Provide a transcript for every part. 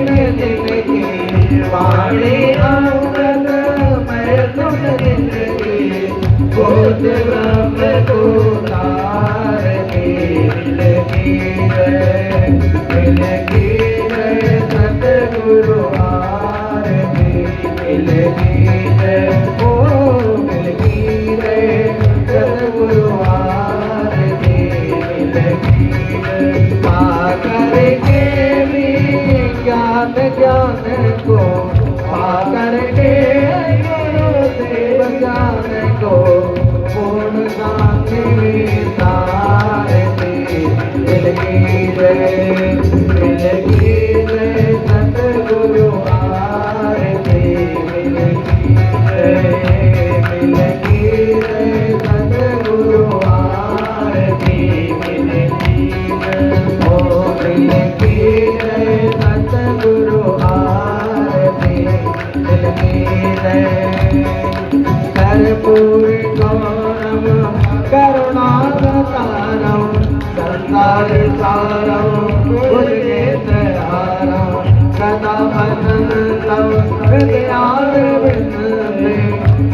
जिंदगी वाणी अमृत मैं सुन जिंदगी बोध ब्रह्म को तार की मिलगी रे सतगुरु आरती मिलगी रे ओ मिलगी रे सतगुरु आरती मिलगी रे पाकर के ज्ञान को पाकर के गुरुदेव ज्ञान को पूर्ण शांति सारती मिलगी रे सतगुरु आरती मिलगी रे सतगुरु आरती मिलगी ओ मिलगी रे सतगुरु आरती मिलगी रे कर्पूर गौरव करुणावतारम संसार सारम भुजगेन्द्रहारम सदा वसन्तं हृदयारविन्दे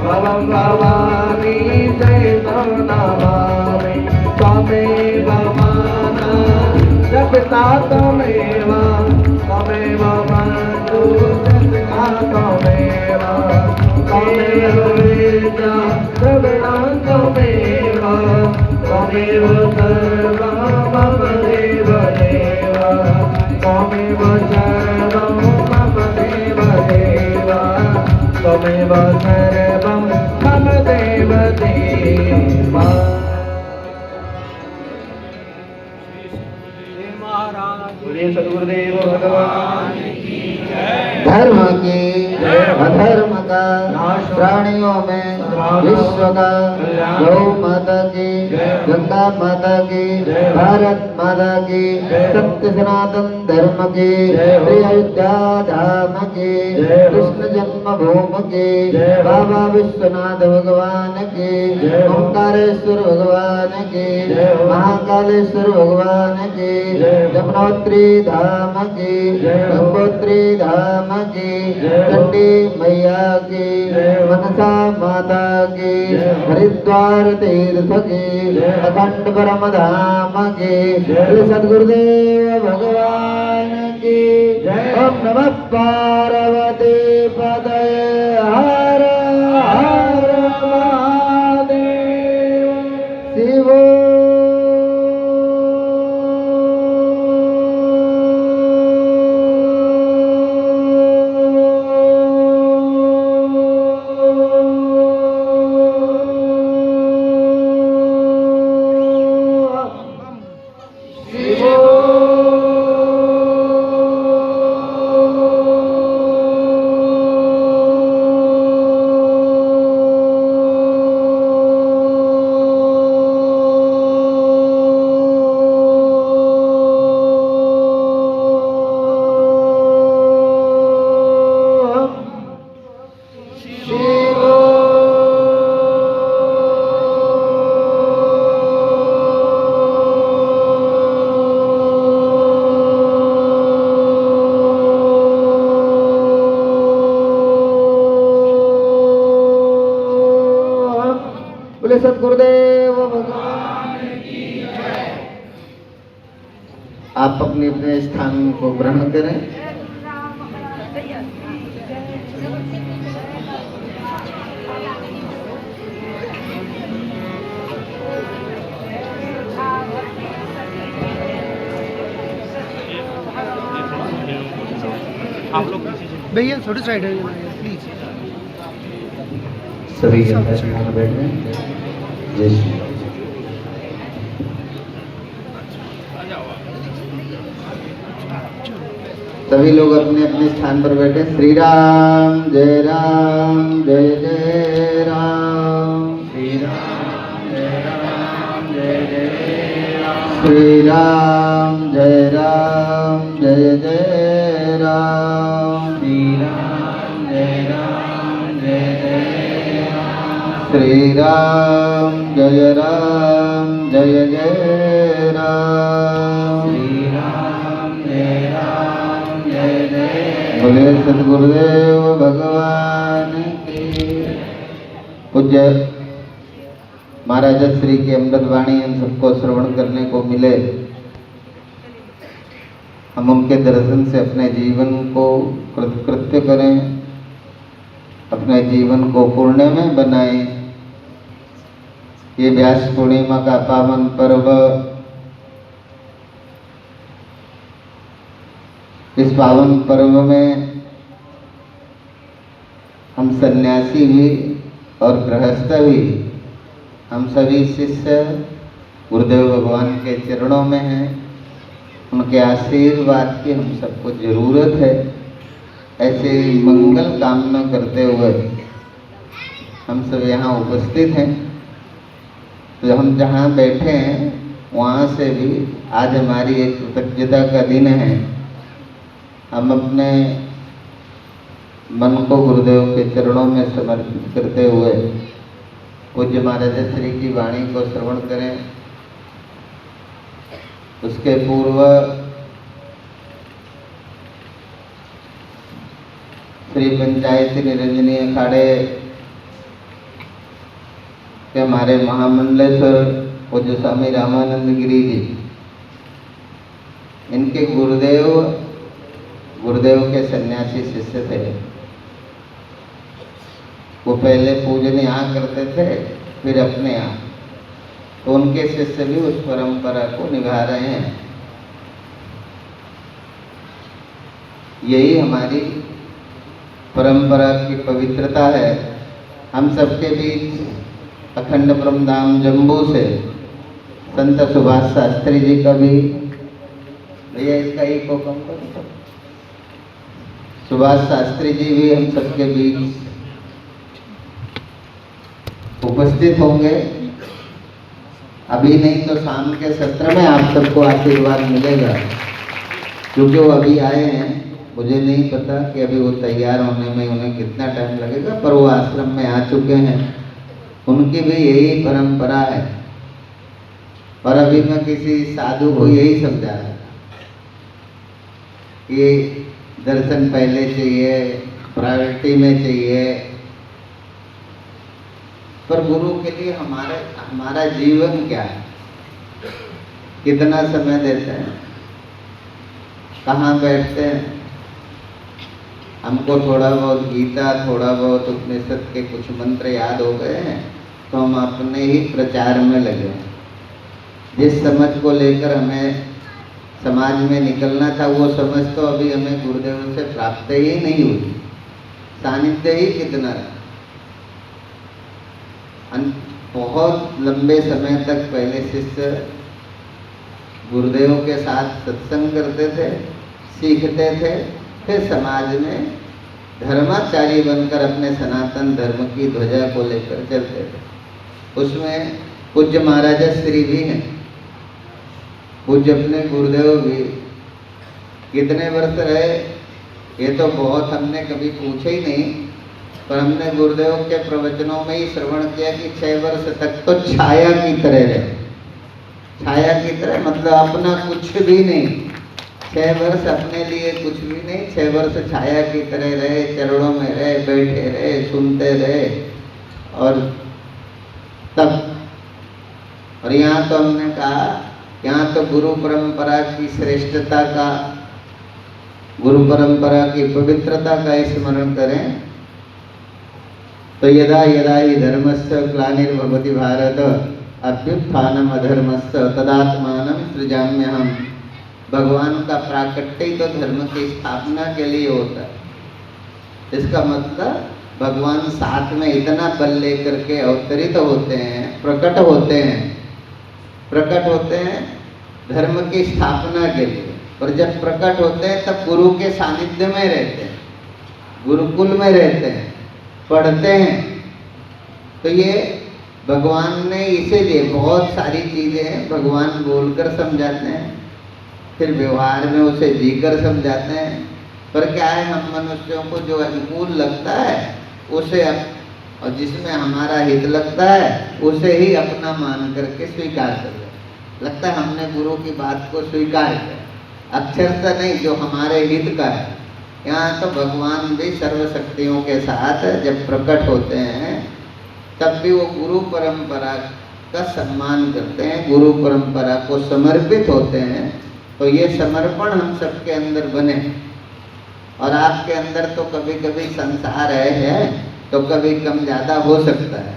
भवं भवानी चैतं नमामि त्वमेव माता जपिता त्वमेव त्वमेव बन्धु जगता त्वमेव त्वमेव वेदा द्रविणं त्वमेव त्वमेव सर्वं मम देव देव त्वमेव सर्वं मम देव देव त्वमेव सर्वं मम देव देव। बोलिए सद्गुरुदेव भगवान धर्म की अधर्म का प्राणियों में विश्व का गौ माता की गंगा माता की भारत माता की सत्य सनातन धर्म की श्री अयोध्या धाम की कृष्ण जन्मभूमि की बाबा विश्वनाथ भगवान की ओंकारेश्वर भगवान की महाकालेश्वर भगवान की यमुनोत्री धाम की गंगोत्री धाम की चंडी मैया की मनसा माता की हरिद्वार तीर्थ की अखंड परम धाम की सद्गुरुदेव भगवान की ओम नमः पार्वती पतये हर हर महादेव शिवो सद्गुरुदेव भगवान की जय। आप अपने अपने स्थान को ग्रहण करें। आप लोग भैया थोड़ी साइड है प्लीज। सभी बैठ गए। जय श्री राम। सभी लोग अपने अपने स्थान पर बैठे। श्री राम जय जय राम। श्री राम जय जय राम। श्री राम जय जय राम। श्री राम जय जय राम। श्री राम जय जय राम। श्री राम जय जय बोले सद्गुरुदेव भगवान की। पूज्य महाराज श्री की अमृत वाणी हम सबको श्रवण करने को मिले। हम उनके दर्शन से अपने जीवन को कृतकृत्य करें, अपने जीवन को पुण्य में बनाएं। ये व्यास पूर्णिमा का पावन पर्व, इस पावन पर्व में हम सन्यासी भी और गृहस्थ भी, हम सभी शिष्य गुरुदेव भगवान के चरणों में हैं। उनके आशीर्वाद की हम सबको जरूरत है। ऐसे मंगल कामना करते हुए हम सब यहाँ उपस्थित हैं। तो हम जहाँ बैठे हैं वहाँ से भी आज हमारी एक कृतज्ञता का दिन है। हम अपने मन को गुरुदेव के चरणों में समर्पित करते हुए पूज्य महाराज श्री की वाणी को श्रवण करें। उसके पूर्व श्री पंचायती निरंजनी अखाड़े के हमारे महामंडलेश्वर पूज्य स्वामी रामानंद गिरी जी, इनके गुरुदेव के सन्यासी शिष्य थे। वो पहले पूजन यहाँ करते थे, फिर अपने यहाँ, तो उनके शिष्य भी उस परंपरा को निभा रहे हैं। यही हमारी परंपरा की पवित्रता है। हम सबके बीच अखंड ब्रह्मधाम जम्मू से संत सुभाष शास्त्री जी का भी, भैया इसका एक को कम करो, सुभाष शास्त्री जी भी हम सबके बीच उपस्थित होंगे। अभी नहीं तो शाम के सत्र में आप सबको आशीर्वाद मिलेगा, क्योंकि वो अभी आए हैं। मुझे नहीं पता कि अभी वो तैयार होने में उन्हें कितना टाइम लगेगा, पर वो आश्रम में आ चुके हैं। उनकी भी यही परंपरा है। और अभी मैं किसी साधु को यही समझा रहा कि दर्शन पहले चाहिए, प्रायोरिटी में चाहिए, पर गुरु के लिए हमारा जीवन क्या है, कितना समय देते हैं, कहाँ बैठते हैं। हमको थोड़ा बहुत गीता, थोड़ा बहुत उपनिषद के कुछ मंत्र याद हो गए हैं, तो हम अपने ही प्रचार में लगे हैं। जिस समझ को लेकर हमें समाज में निकलना था, वो समझ तो अभी हमें गुरुदेव से प्राप्त ही नहीं हुई। सानिध्य ही कितना, बहुत लंबे समय तक पहले शिष्य गुरुदेव के साथ सत्संग करते थे, सीखते थे, फिर समाज में धर्माचारी बनकर अपने सनातन धर्म की ध्वजा को लेकर चलते थे। उसमें पूज्य महाराज श्री भी हैं, पूज्य अपने गुरुदेव भी। कितने वर्ष रहे ये तो बहुत हमने कभी पूछे ही नहीं, पर हमने गुरुदेव के प्रवचनों में ही श्रवण किया कि 6 वर्ष तक तो छाया की तरह रहे। छाया की तरह मतलब अपना कुछ भी नहीं, 6 वर्ष अपने लिए कुछ भी नहीं, 6 वर्ष छाया की तरह रहे, चरणों में रहे, बैठे रहे, सुनते रहे। और तब, और यहाँ तो हमने कहा, यहाँ तो गुरु परंपरा की श्रेष्ठता का, गुरु परंपरा की पवित्रता का स्मरण करें। तो यदा यदा हि धर्मस्य ग्लानिर्भवति भारत अभ्युत्थानम् अधर्मस्य तदात्मानं सृजाम्यहम्। भगवान का प्राकट्य तो धर्म की स्थापना के लिए होता है। इसका मतलब भगवान साथ में इतना बल लेकर के अवतरित होते हैं, प्रकट होते हैं धर्म की स्थापना के लिए। और जब प्रकट होते हैं तब गुरु के सानिध्य में रहते हैं, गुरुकुल में रहते हैं, पढ़ते हैं। तो ये भगवान ने इसीलिए बहुत सारी चीज़ें हैं, भगवान बोलकर समझाते हैं, फिर व्यवहार में उसे जीकर समझाते हैं। पर क्या है, हम मनुष्यों को जो अनुकूल लगता है उसे और जिसमें हमारा हित लगता है उसे ही अपना मान करके स्वीकार कर लें। लगता है हमने गुरु की बात को स्वीकार किया, अक्षरशः नहीं, जो हमारे हित का है यहाँ तो भगवान भी सर्वशक्तियों के साथ जब प्रकट होते हैं तब भी वो गुरु परंपरा का सम्मान करते हैं, गुरु परंपरा को समर्पित होते हैं। तो ये समर्पण हम सबके अंदर बने। और आपके अंदर तो कभी कभी संसार है तो कभी कम ज़्यादा हो सकता है,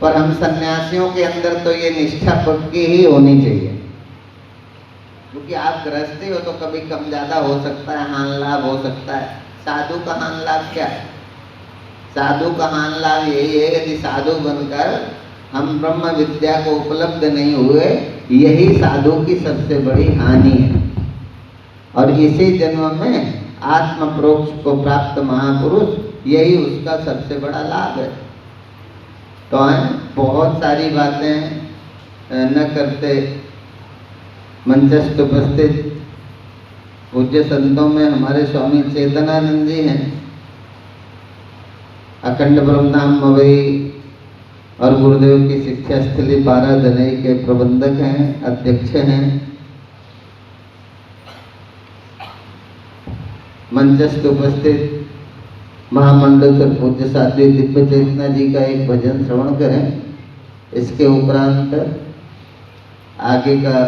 पर हम सन्यासियों के अंदर तो ये निष्ठा पक्की ही होनी चाहिए। क्योंकि आप गृहस्थी हो तो कभी कम ज़्यादा हो सकता है, हानि लाभ हो सकता है। साधु का हानि लाभ क्या है? साधु का हानि लाभ यही है, यदि साधु बनकर हम ब्रह्म विद्या को उपलब्ध नहीं हुए, यही साधु की सबसे बड़ी हानि है। और इसी जन्म में आत्म प्रोक्ष को प्राप्त महापुरुष, यही उसका सबसे बड़ा लाभ है। तो बहुत सारी बातें न करते मंचस्थ उपस्थित पूज्य संतों में हमारे स्वामी चेतनानंद जी हैं, अखंड ब्रह्मधाम मवई और गुरुदेव की शिक्षा स्थली पाराधनई के प्रबंधक हैं, अध्यक्ष हैं। मंचस्थ उपस्थित महामंडल से पूज्य साध्वी दिव्य चेतना जी का एक भजन श्रवण करें। इसके उपरांत आगे का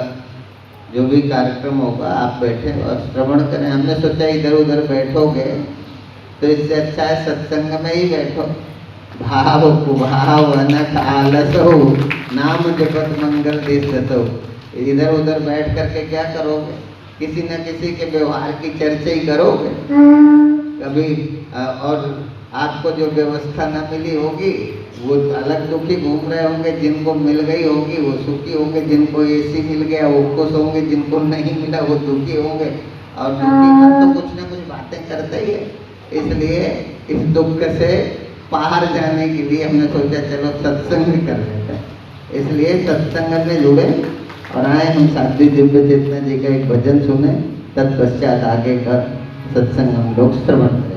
जो भी कार्यक्रम होगा आप बैठे और श्रवण करें। हमने सोचा इधर उधर बैठोगे तो इससे अच्छा है सत्संग में ही बैठो। भाव कुभाव अनख आलस हो, नाम जपत मंगल देशत हो। इधर उधर बैठ करके क्या करोगे? किसी न किसी के व्यवहार की चर्चा ही करोगे कभी। और आपको जो व्यवस्था न मिली होगी वो अलग दुखी घूम रहे होंगे, जिनको मिल गई होगी वो सुखी होंगे, जिनको एसी मिल गया वो खुश होंगे, जिनको नहीं मिला वो दुखी होंगे। और दुखी मन तो कुछ न कुछ बातें करते ही है। इसलिए इस दुख से बाहर जाने के लिए हमने सोचा चलो सत्संग कर लेते हैं। इसलिए सत्संग में जुड़े और आए हम साध्वी दिव्य चेतना जी का एक भजन सुने, तत्पश्चात आगे का सत्संग हम लोग श्रवण करें।